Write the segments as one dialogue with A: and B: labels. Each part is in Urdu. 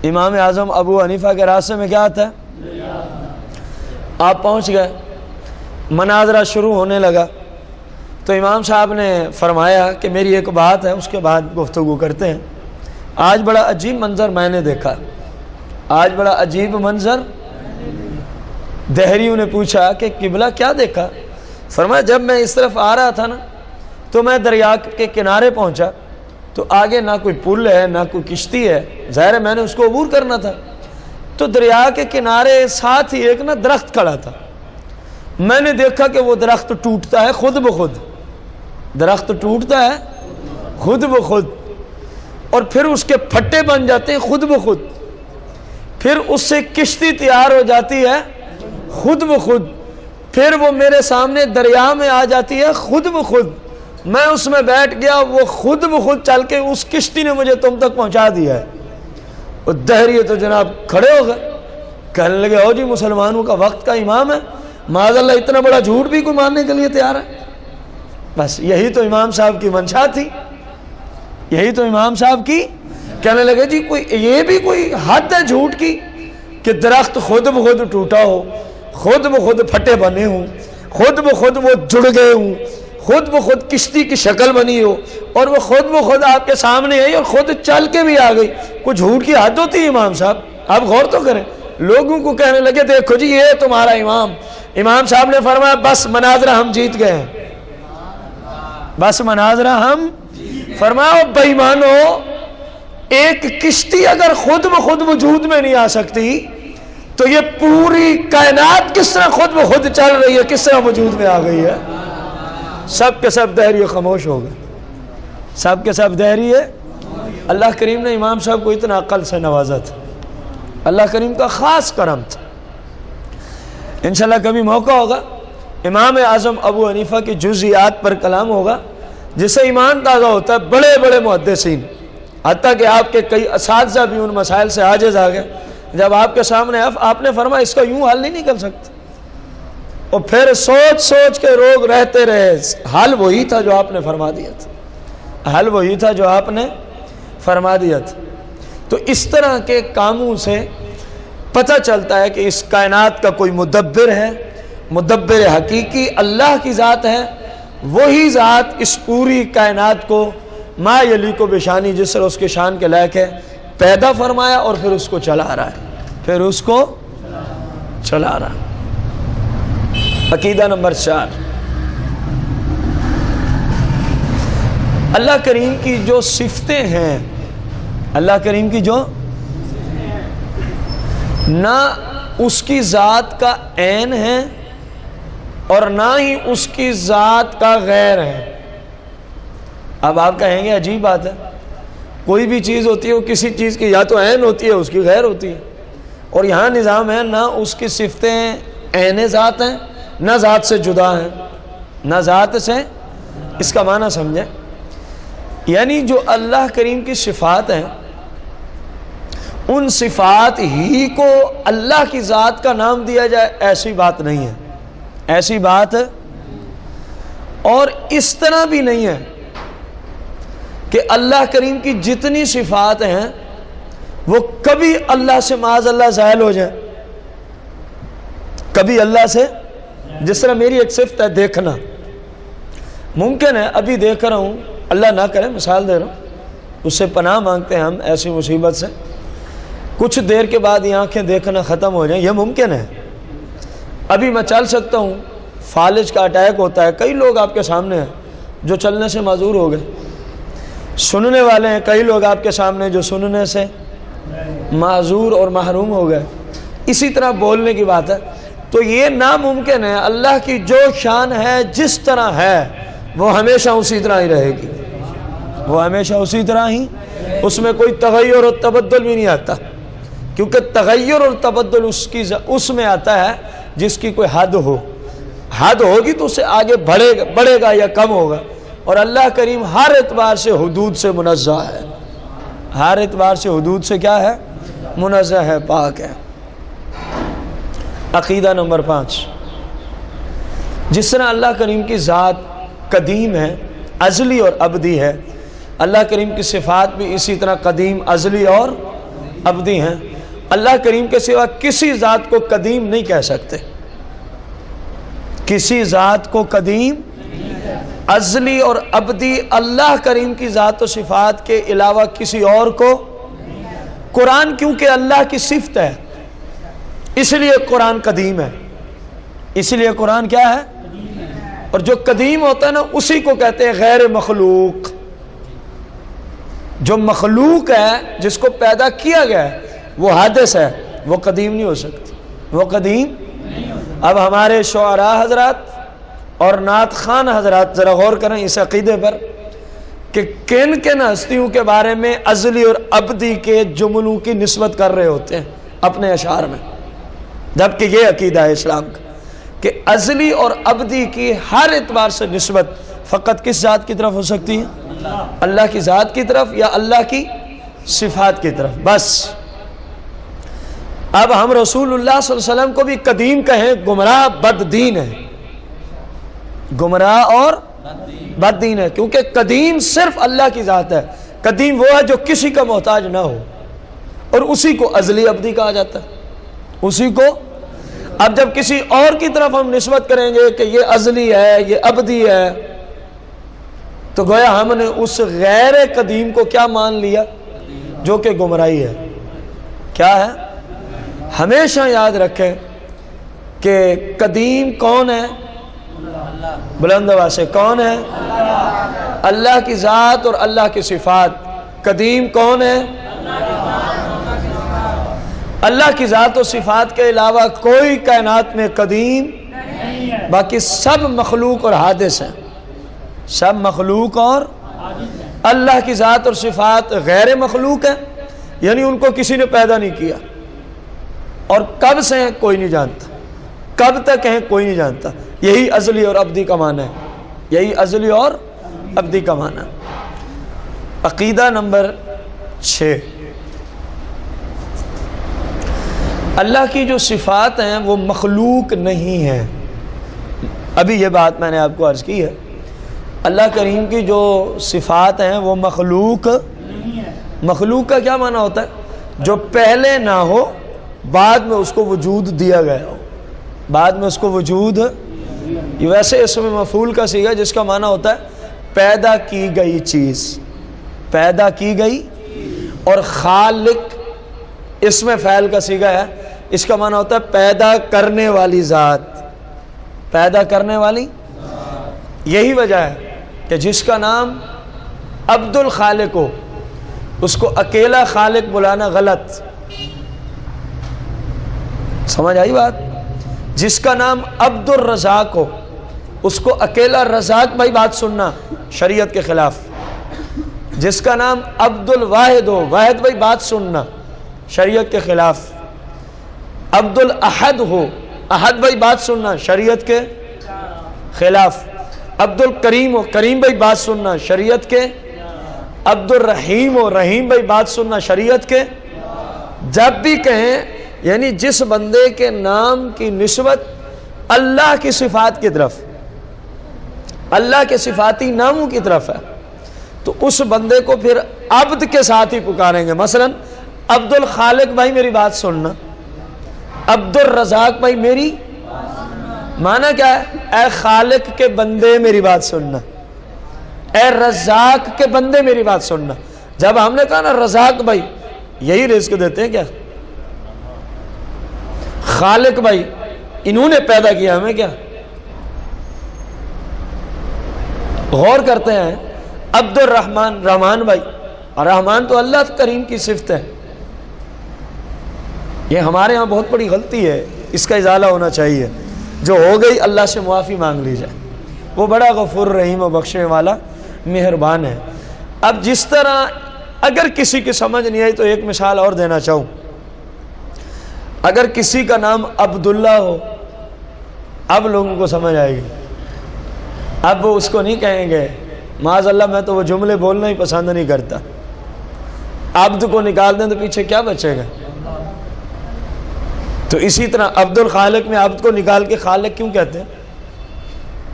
A: امام اعظم ابو حنیفہ کے راستے میں کیا آتا ہے؟ آپ پہنچ گئے، مناظرہ شروع ہونے لگا، تو امام صاحب نے فرمایا کہ میری ایک بات ہے، اس کے بعد گفتگو کرتے ہیں۔ آج بڑا عجیب منظر میں نے دیکھا، آج بڑا عجیب منظر۔ دہریوں نے پوچھا کہ قبلہ کیا دیکھا؟ فرمایا جب میں اس طرف آ رہا تھا نا تو میں دریا کے کنارے پہنچا، تو آگے نہ کوئی پل ہے نہ کوئی کشتی ہے، ظاہر ہے میں نے اس کو عبور کرنا تھا، تو دریا کے کنارے ساتھ ہی ایک نا درخت کھڑا تھا۔ میں نے دیکھا کہ وہ درخت ٹوٹتا ہے خود بخود، درخت ٹوٹتا ہے خود بخود، اور پھر اس کے پھٹے بن جاتے ہیں خود بخود، پھر اس سے کشتی تیار ہو جاتی ہے خود بخود، پھر وہ میرے سامنے دریا میں آ جاتی ہے خود بخود، میں اس میں بیٹھ گیا، وہ خود بخود چل کے اس کشتی نے مجھے تم تک پہنچا دیا ہے۔ اور دہریے تو جناب کھڑے ہو گئے، کہنے لگے او جی مسلمانوں کا وقت کا امام ہے، معاذ اللہ اتنا بڑا جھوٹ بھی کوئی ماننے کے لیے تیار ہے۔ بس یہی تو امام صاحب کی منشا تھی، یہی تو امام صاحب کی۔ کہنے لگے جی یہ بھی کوئی حد ہے جھوٹ کی کہ درخت خود بخود ٹوٹا ہو، خود بخود پھٹے بنے ہوں، خود بخود وہ جڑ گئے ہوں، خود بخود کشتی کی شکل بنی ہو، اور وہ خود بخود آپ کے سامنے آئی اور خود چل کے بھی آ گئی۔ کوئی جھوٹ کی حد ہوتی ہے امام صاحب؟ آپ غور تو کریں۔ لوگوں کو کہنے لگے دیکھو جی یہ تمہارا امام۔ امام صاحب نے فرمایا بس مناظرہ ہم جیت گئے ہیں، بس مناظرہ ہم۔ فرمایا بے ایمانو، ایک کشتی اگر خود بخود وجود میں نہیں آ سکتی تو یہ پوری کائنات کس طرح خود بخود چل رہی ہے، کس طرح وجود میں آ گئی ہے؟ سب کے سب دہریے خاموش ہو گئے، سب کے سب دہریے۔ اللہ کریم نے امام صاحب کو اتنا عقل سے نوازا تھا، اللہ کریم کا خاص کرم تھا۔ انشاءاللہ کبھی موقع ہوگا امام اعظم ابو حنیفہ کی جزئیات پر کلام ہوگا، جس سے ایمان تازہ ہوتا ہے۔ بڑے بڑے محدثین، حتیٰ کہ آپ کے کئی اساتذہ بھی ان مسائل سے عاجز آ گئے، جب آپ کے سامنے آپ نے فرمایا اس کا یوں حل نہیں نکل سکتا، اور پھر سوچ سوچ کے لوگ رہتے رہے، حل وہی تھا جو آپ نے فرما دیا تھا، حل وہی تھا جو آپ نے فرما دیا تھا۔ تو اس طرح کے کاموں سے پتہ چلتا ہے کہ اس کائنات کا کوئی مدبر ہے، مدبر حقیقی اللہ کی ذات ہے، وہی ذات اس پوری کائنات کو ما یلیق بشانی، جس طرح اس کے شان کے لائق ہے، پیدا فرمایا اور پھر اس کو چلا رہا ہے، پھر اس کو چلا رہا ہے۔ عقیدہ نمبر 4، اللہ کریم کی جو صفتیں ہیں، اللہ کریم کی جو نہ اس کی ذات کا عین ہے اور نہ ہی اس کی ذات کا غیر ہے۔ اب آپ کہیں گے عجیب بات ہے، کوئی بھی چیز ہوتی ہے وہ کسی چیز کی یا تو عین ہوتی ہے اس کی غیر ہوتی ہے، اور یہاں نظام ہے نہ اس کی صفتیں عین ذات ہیں نہ ذات سے جدا ہیں، نہ ذات سے۔ اس کا معنی سمجھیں، یعنی جو اللہ کریم کی صفات ہیں ان صفات ہی کو اللہ کی ذات کا نام دیا جائے، ایسی بات نہیں ہے، ایسی بات، اور اس طرح بھی نہیں ہے کہ اللہ کریم کی جتنی صفات ہیں وہ کبھی اللہ سے معاذ اللہ زائل ہو جائیں، کبھی اللہ سے۔ جس طرح میری ایک صفت ہے دیکھنا، ممکن ہے ابھی دیکھ رہا ہوں، اللہ نہ کرے مثال دے رہا ہوں، اس سے پناہ مانگتے ہیں ہم ایسی مصیبت سے، کچھ دیر کے بعد یہ آنکھیں دیکھنا ختم ہو جائیں، یہ ممکن ہے۔ ابھی میں چل سکتا ہوں، فالج کا اٹیک ہوتا ہے، کئی لوگ آپ کے سامنے ہیں جو چلنے سے معذور ہو گئے، سننے والے ہیں کئی لوگ آپ کے سامنے جو سننے سے معذور اور محروم ہو گئے، اسی طرح بولنے کی بات ہے۔ تو یہ ناممکن ہے، اللہ کی جو شان ہے جس طرح ہے وہ ہمیشہ اسی طرح ہی رہے گی، وہ ہمیشہ اسی طرح ہی، اس میں کوئی تغیر اور تبدل بھی نہیں آتا، کیونکہ تغیر اور تبدل اس میں آتا ہے جس کی کوئی حد ہو، حد ہوگی تو اس سے آگے بڑھے گا یا کم ہوگا، اور اللہ کریم ہر اعتبار سے حدود سے منزہ ہے، ہر اعتبار سے حدود سے کیا ہے؟ منزہ ہے، پاک ہے۔ عقیدہ نمبر 5، جس طرح اللہ کریم کی ذات قدیم ہے، ازلی اور ابدی ہے، اللہ کریم کی صفات بھی اسی طرح قدیم، ازلی اور ابدی ہیں. اللہ کریم کے سوا کسی ذات کو قدیم نہیں کہہ سکتے. کسی ذات کو قدیم، ازلی اور ابدی اللہ کریم کی ذات و صفات کے علاوہ کسی اور کو. قرآن کیونکہ اللہ کی صفت ہے اس لیے قرآن قدیم ہے. اس لیے قرآن کیا ہے؟ اور جو قدیم ہوتا ہے نا اسی کو کہتے ہیں غیر مخلوق. جو مخلوق ہے، جس کو پیدا کیا گیا ہے، وہ حادث ہے، وہ قدیم نہیں ہو سکتی. وہ قدیم. اب ہمارے شعراء حضرات اور نعت خوان حضرات ذرا غور کریں اس عقیدے پر کہ کن کن ہستیوں کے بارے میں ازلی اور ابدی کے جملوں کی نسبت کر رہے ہوتے ہیں اپنے اشعار میں، جبکہ یہ عقیدہ ہے اسلام کا کہ ازلی اور ابدی کی ہر اعتبار سے نسبت فقط کس ذات کی طرف ہو سکتی ہے؟ اللہ کی ذات کی طرف یا اللہ کی صفات کی طرف بس. اب ہم رسول اللہ صلی اللہ علیہ وسلم کو بھی قدیم کہیں، گمراہ بد دین ہے. گمراہ اور بد دین ہے کیونکہ قدیم صرف اللہ کی ذات ہے. قدیم وہ ہے جو کسی کا محتاج نہ ہو، اور اسی کو ازلی ابدی کہا جاتا ہے. اسی کو. اب جب کسی اور کی طرف ہم نسبت کریں گے کہ یہ ازلی ہے، یہ ابدی ہے، تو گویا ہم نے اس غیر قدیم کو کیا مان لیا؟ جو کہ گمراہی ہے. کیا ہے؟ ہمیشہ یاد رکھیں کہ قدیم کون ہے؟ بلند آواز سے کون ہے؟ اللہ کی ذات اور اللہ کی صفات. قدیم کون ہے؟ اللہ کی ذات و صفات کے علاوہ کوئی کائنات میں قدیم، باقی سب مخلوق اور حادث ہیں. سب مخلوق اور اللہ کی ذات اور صفات غیر مخلوق ہیں، یعنی ان کو کسی نے پیدا نہیں کیا. اور کب سے ہیں کوئی نہیں جانتا، کب تک ہیں کوئی نہیں جانتا. یہی ازلی اور ابدی کا معنی ہے. یہی ازلی اور ابدی کا معنی ہے. عقیدہ نمبر 6، اللہ کی جو صفات ہیں وہ مخلوق نہیں ہیں. ابھی یہ بات میں نے آپ کو عرض کی ہے. اللہ کریم کی جو صفات ہیں وہ مخلوق. مخلوق کا کیا معنی ہوتا ہے؟ جو پہلے نہ ہو، بعد میں اس کو وجود دیا گیا ہو. بعد میں اس کو وجود. یہ ویسے اسم مفعول کا صیغہ جس کا معنی ہوتا ہے پیدا کی گئی چیز. پیدا کی گئی. اور خالق اسم فعل کا صیغہ ہے، اس کا معنی ہوتا ہے پیدا کرنے والی ذات. پیدا کرنے والی. یہی وجہ ہے کہ جس کا نام عبد الخالق ہو اس کو اکیلا خالق بلانا غلط. سمجھ آئی بات؟ جس کا نام عبد الرزاق ہو اس کو اکیلا رزاق بھائی بات سننا شریعت کے خلاف. جس کا نام عبد الواحد ہو، واحد بھائی بات سننا شریعت کے خلاف. عبد الاحد ہو، احد بھائی بات سننا شریعت کے خلاف. عبد الکریم ہو، کریم بھائی بات سننا شریعت کے. عبد الرحیم ہو، رحیم بھائی بات سننا شریعت کے. جب بھی کہیں یعنی جس بندے کے نام کی نسبت اللہ کی صفات کی طرف، اللہ کے صفاتی ناموں کی طرف ہے، تو اس بندے کو پھر عبد کے ساتھ ہی پکاریں گے. مثلا عبد الخالق بھائی میری بات سننا، عبد الرزاق بھائی میری. معنی کیا ہے؟ اے خالق کے بندے میری بات سننا، اے رزاق کے بندے میری بات سننا. جب ہم نے کہا نا رزاق بھائی، یہی رزق دیتے ہیں کیا؟ خالق بھائی انہوں نے پیدا کیا ہمیں کیا؟ غور کرتے ہیں. عبد الرحمن، رحمان بھائی، اور رحمان تو اللہ کریم کی صفت ہے. یہ ہمارے ہاں بہت بڑی غلطی ہے، اس کا ازالہ ہونا چاہیے. جو ہو گئی اللہ سے معافی مانگ لی جائے. وہ بڑا غفور رحیم و بخشنے والا مہربان ہے. اب جس طرح اگر کسی کی سمجھ نہیں آئی تو ایک مثال اور دینا چاہوں. اگر کسی کا نام عبداللہ ہو، اب لوگوں کو سمجھ آئے گی. اب وہ اس کو نہیں کہیں گے معاذ اللہ میں تو وہ جملے بولنا ہی پسند نہیں کرتا. عبد کو نکال دیں تو پیچھے کیا بچے گا؟ تو اسی طرح عبد الخالق میں عبد کو نکال کے خالق کیوں کہتے ہیں؟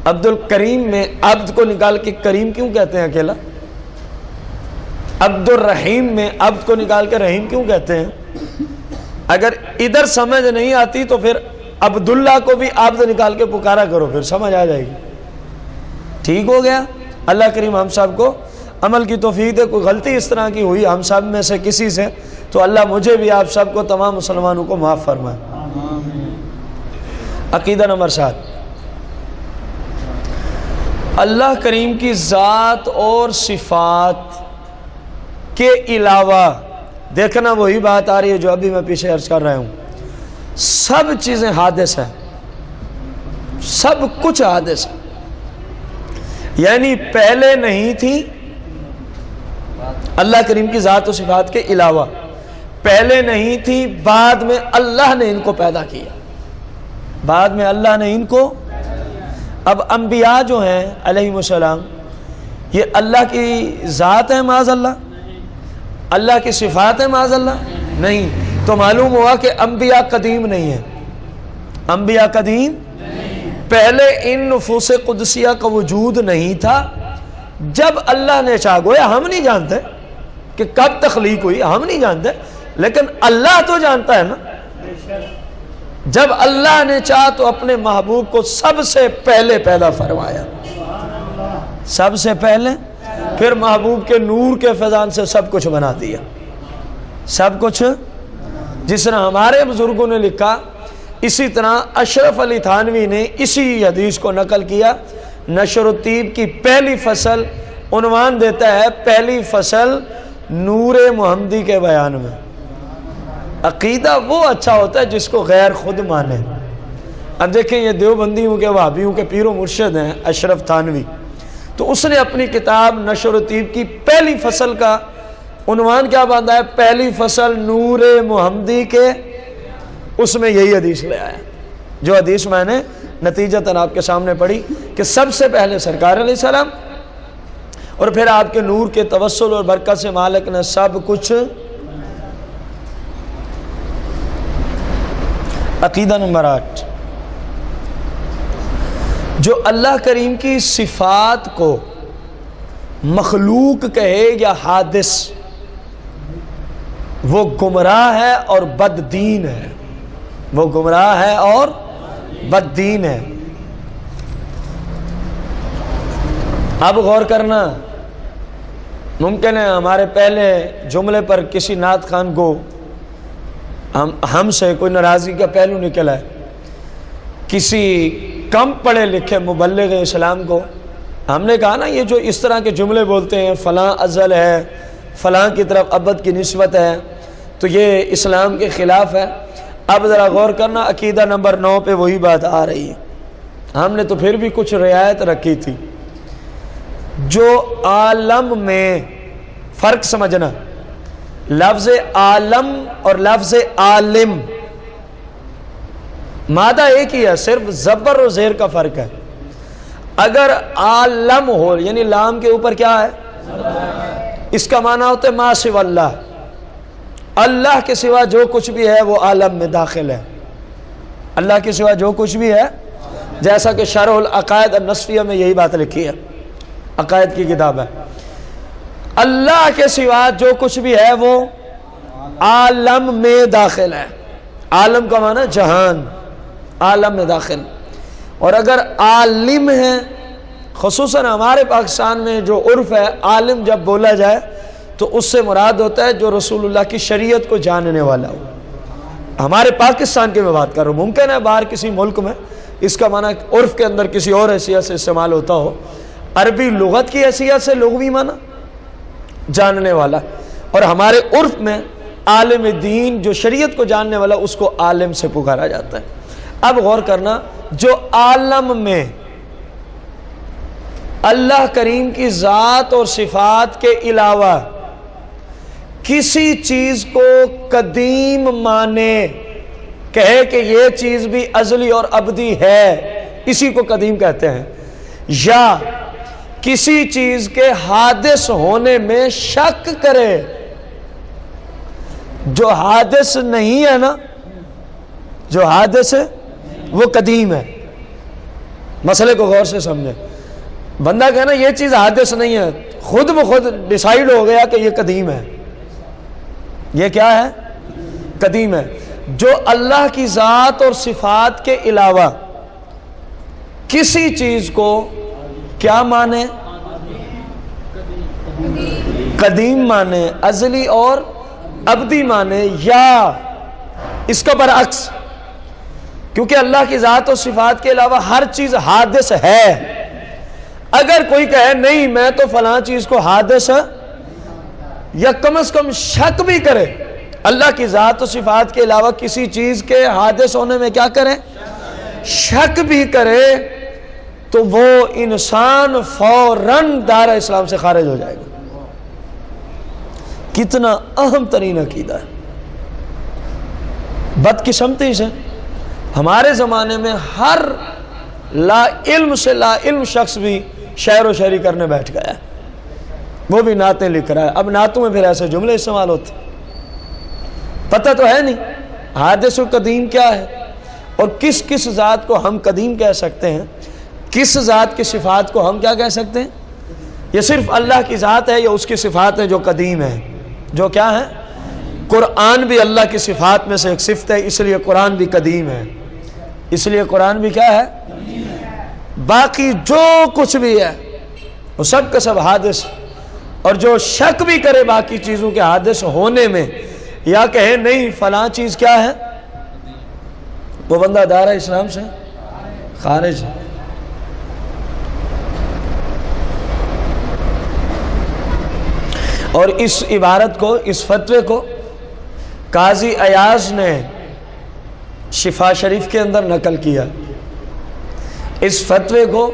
A: عبد الکریم میں عبد کو نکال کے کریم کیوں کہتے ہیں اکیلا؟ عبد الرحیم میں عبد کو نکال کے رحیم کیوں کہتے ہیں؟ اگر ادھر سمجھ نہیں آتی تو پھر عبداللہ کو بھی عبد نکال کے پکارا کرو، پھر سمجھ آ جائے گی۔ ٹھیک ہو گیا؟ اللہ کریم ہم سب کو عمل کی توفیق دے۔ کوئی غلطی اس طرح کی ہوئی ہم سب میں سے کسی سے تو اللہ مجھے بھی آپ سب کو تمام مسلمانوں کو معاف فرمائے۔ عقیدہ نمبر 7، اللہ کریم کی ذات اور صفات کے علاوہ دیکھنا وہی بات آ رہی ہے جو ابھی میں پیچھے عرض کر رہا ہوں، سب چیزیں حادث ہیں، سب کچھ حادث ہے، یعنی پہلے نہیں تھی اللہ کریم کی ذات و صفات کے علاوہ، پہلے نہیں تھی، بعد میں اللہ نے ان کو پیدا کیا، بعد میں اللہ نے ان کو۔ اب انبیاء جو ہیں علیہم السلام یہ اللہ کی ذات ہے معاذ اللہ، اللہ کی صفات ہے معاذ اللہ نہیں، تو معلوم ہوا کہ انبیاء قدیم نہیں ہیں، انبیاء قدیم پہلے ان نفوس قدسیہ کا وجود نہیں تھا، جب اللہ نے چاہا، گویا ہم نہیں جانتے کہ کب تخلیق ہوئی، ہم نہیں جانتے، لیکن اللہ تو جانتا ہے نا۔ جب اللہ نے چاہا تو اپنے محبوب کو سب سے پہلے پیدا فرمایا، سب سے پہلے، پھر محبوب کے نور کے فیضان سے سب کچھ بنا دیا، سب کچھ۔ جس طرح ہمارے بزرگوں نے لکھا، اسی طرح اشرف علی تھانوی نے اسی حدیث کو نقل کیا۔ نشر الطیب کی پہلی فصل عنوان دیتا ہے پہلی فصل نور محمدی کے بیان میں۔ عقیدہ وہ اچھا ہوتا ہے جس کو غیر خود مانے۔ اب دیکھیں یہ دیوبندیوں کے وہابیوں کے پیر و مرشد ہیں اشرف تھانوی، تو اس نے اپنی کتاب نشر الطیب کی پہلی فصل کا عنوان کیا باندھا ہے؟ پہلی فصل نور محمدی کے، اس میں یہی حدیث لے آیا، جو حدیث میں نے نتیجتاً آپ کے سامنے پڑھی کہ سب سے پہلے سرکار علیہ السلام، اور پھر آپ کے نور کے توسل اور برکت سے مالک نے سب کچھ۔ عقیدہ نمبر 8، جو اللہ کریم کی صفات کو مخلوق کہے یا حادث، وہ گمراہ ہے اور بد دین ہے، وہ گمراہ ہے اور بد دین ہے۔ اب غور کرنا، ممکن ہے ہمارے پہلے جملے پر کسی نعت خان کو ہم سے کوئی ناراضگی کا پہلو نکلا ہے، کسی کم پڑھے لکھے مبلغ اسلام کو ہم نے کہا نا یہ جو اس طرح کے جملے بولتے ہیں فلاں ازل ہے، فلاں کی طرف ابد کی نسبت ہے، تو یہ اسلام کے خلاف ہے۔ اب ذرا غور کرنا، عقیدہ نمبر 9 پہ وہی بات آ رہی ہے۔ ہم نے تو پھر بھی کچھ رعایت رکھی تھی، جو عالم میں فرق سمجھنا، لفظ عالم اور لفظ عالم مادہ ایک ہی ہے، صرف زبر اور زیر کا فرق ہے۔ اگر عالم ہو یعنی لام کے اوپر کیا ہے، اس کا معنی ہوتا ہے ما سوا اللہ، اللہ کے سوا جو کچھ بھی ہے وہ عالم میں داخل ہے، اللہ کے سوا جو کچھ بھی ہے، جیسا کہ شرح العقائد النصفیہ میں یہی بات لکھی ہے، عقائد کی کتاب ہے، اللہ کے سوا جو کچھ بھی ہے وہ عالم میں داخل ہے۔ عالم کا معنی جہان، عالم میں داخل۔ اور اگر عالم ہے، خصوصاً ہمارے پاکستان میں جو عرف ہے، عالم جب بولا جائے تو اس سے مراد ہوتا ہے جو رسول اللہ کی شریعت کو جاننے والا ہو۔ ہمارے پاکستان کی میں بات کر رہا ہوں، ممکن ہے باہر کسی ملک میں اس کا معنی عرف کے اندر کسی اور حیثیت سے استعمال ہوتا ہو، عربی لغت کی حیثیت سے لغوی معنی جاننے والا، اور ہمارے عرف میں عالم دین جو شریعت کو جاننے والا اس کو عالم سے پکارا جاتا ہے۔ اب غور کرنا، جو عالم میں اللہ کریم کی ذات اور صفات کے علاوہ کسی چیز کو قدیم مانے، کہے کہ یہ چیز بھی ازلی اور ابدی ہے، اسی کو قدیم کہتے ہیں، یا کسی چیز کے حادث ہونے میں شک کرے، جو حادث نہیں ہے نا، جو حادث ہے وہ قدیم ہے۔ مسئلے کو غور سے سمجھے، بندہ کہنا یہ چیز حادث نہیں ہے، خود بخود ڈیسائیڈ ہو گیا کہ یہ قدیم ہے. یہ کیا ہے؟ قدیم ہے. جو اللہ کی ذات اور صفات کے علاوہ کسی چیز کو کیا مانے؟ قدیم مانے، ازلی اور ابدی مانے، یا اس کا برعکس. کیونکہ اللہ کی ذات اور صفات کے علاوہ ہر چیز حادث ہے. اگر کوئی کہے نہیں میں تو فلاں چیز کو حادث یا کم از کم شک بھی کرے اللہ کی ذات و صفات کے علاوہ کسی چیز کے حادث ہونے میں کیا کرے؟ شک بھی کرے، تو وہ انسان فوراً دائرہ اسلام سے خارج ہو جائے گا. کتنا اہم ترین عقیدہ ہے. بدقسمتی سے ہمارے زمانے میں ہر لا علم سے لا علم شخص بھی شعر و شاعری کرنے بیٹھ گیا ہے. وہ بھی نعتیں لکھ رہا ہے. اب نعتوں میں پھر ایسے جملے استعمال ہوتے، پتہ تو ہے نہیں حادث و قدیم کیا ہے، اور کس کس ذات کو ہم قدیم کہہ سکتے ہیں، کس ذات کی صفات کو ہم کیا کہہ سکتے ہیں. یہ صرف اللہ کی ذات ہے یا اس کی صفات ہیں جو قدیم ہیں، جو کیا ہیں؟ قرآن بھی اللہ کی صفات میں سے ایک صفت ہے، اس لیے قرآن بھی قدیم ہے. اس لیے قرآن بھی کیا ہے؟ باقی جو کچھ بھی ہے وہ سب کا سب حادث. اور جو شک بھی کرے باقی چیزوں کے حادث ہونے میں، یا کہے نہیں فلاں چیز کیا ہے، وہ بندہ دائرہ اسلام سے خارج ہے. اور اس عبارت کو، اس فتوے کو قاضی ایاز نے شفا شریف کے اندر نقل کیا. اس فتوے کو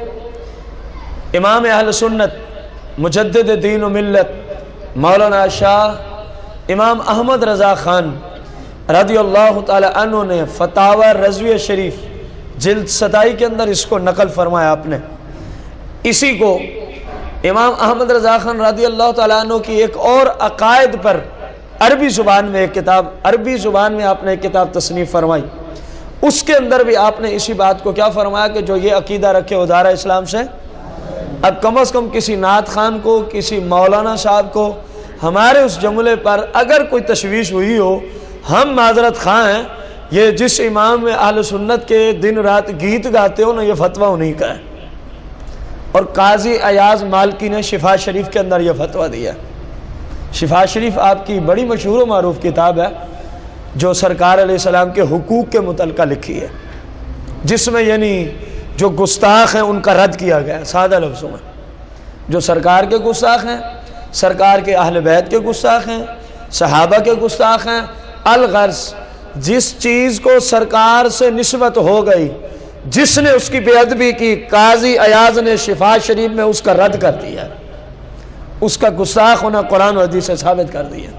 A: امام اہل سنت مجدد دین و ملت مولانا شاہ امام احمد رضا خان رضی اللہ تعالی عنہ نے فتاوی رضویہ شریف جلد 27 کے اندر اس کو نقل فرمایا. آپ نے اسی کو امام احمد رضا خان رضی اللہ تعالیٰ عنہ کی ایک اور عقائد پر عربی زبان میں ایک کتاب، عربی زبان میں آپ نے ایک کتاب تصنیف فرمائی. اس کے اندر بھی آپ نے اسی بات کو کیا فرمایا کہ جو یہ عقیدہ رکھے وہ دائرہ اسلام سے. اب کم از کم کسی نعت خان کو، کسی مولانا صاحب کو ہمارے اس جملے پر اگر کوئی تشویش ہوئی ہو، ہم معذرت خواہ ہیں. یہ جس امام میں اہل سنت کے دن رات گیت گاتے ہو نا، یہ فتویٰ انہیں کا ہے. اور قاضی ایاز مالکی نے شفا شریف کے اندر یہ فتویٰ دیا. شفا شریف آپ کی بڑی مشہور و معروف کتاب ہے جو سرکار علیہ السلام کے حقوق کے متعلقہ لکھی ہے، جس میں یعنی جو گستاخ ہیں ان کا رد کیا گیا ہے سادہ لفظوں میں. جو سرکار کے گستاخ ہیں، سرکار کے اہل بیت کے گستاخ ہیں، صحابہ کے گستاخ ہیں. الغرض جس چیز کو سرکار سے نسبت ہو گئی، جس نے اس کی بے ادبی کی، قاضی ایاز نے شفا شریف میں اس کا رد کر دیا، اس کا گستاخ ہونا قرآن و حدیث سے ثابت کر دیا.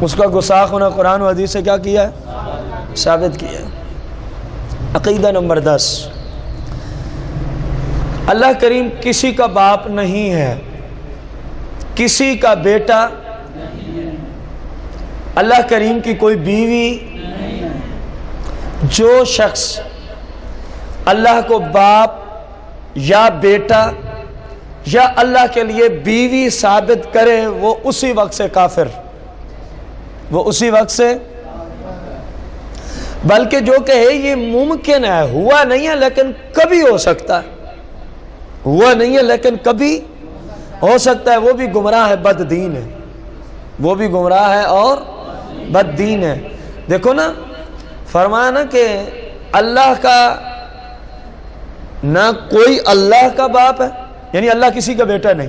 A: اس کا گستاخ ہونا قرآن و حدیث سے کیا کیا ہے؟ ثابت کیا. عقیدہ نمبر 10، اللہ کریم کسی کا باپ نہیں ہے، کسی کا بیٹا، اللہ کریم کی کوئی بیوی. جو شخص اللہ کو باپ یا بیٹا یا اللہ کے لیے بیوی ثابت کرے، وہ اسی وقت سے کافر، وہ اسی وقت سے. بلکہ جو کہے یہ ممکن ہے، ہوا نہیں ہے لیکن کبھی ہو سکتا ہے، ہوا نہیں ہے لیکن کبھی ہو سکتا ہے، وہ بھی گمراہ ہے، بد دین ہے. وہ بھی گمراہ ہے اور بد دین ہے. دیکھو نا، فرمایا نا کہ اللہ کا نہ کوئی اللہ کا باپ ہے، یعنی اللہ کسی کا بیٹا نہیں،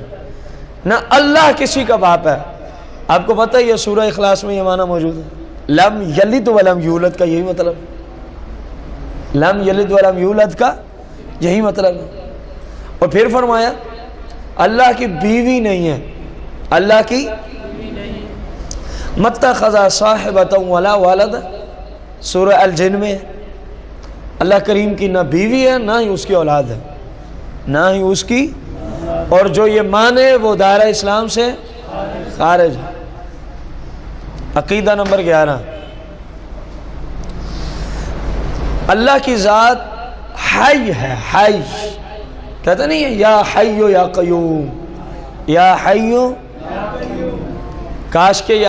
A: نہ اللہ کسی کا باپ ہے. آپ کو پتہ ہے یہ سورہ اخلاص میں یہ معنی موجود ہے، لم یلد ولم یولد کا یہی مطلب، لم یلد ولم یولد کا یہی مطلب ہے. اور پھر فرمایا اللہ کی بیوی نہیں ہے، اللہ کی متخذ صاحبۃ ولا ولد، سورہ الجن میں. اللہ کریم کی نہ بیوی ہے نہ ہی اس کی اولاد ہے، نہ ہی اس کی. اور جو یہ مانے وہ دائرہ اسلام سے خارج ہے. عقیدہ نمبر 11، اللہ کی ذات حی ہے. حی کہتے نہیں ہے یا حی یا قیوم، یا حیو، کاش کے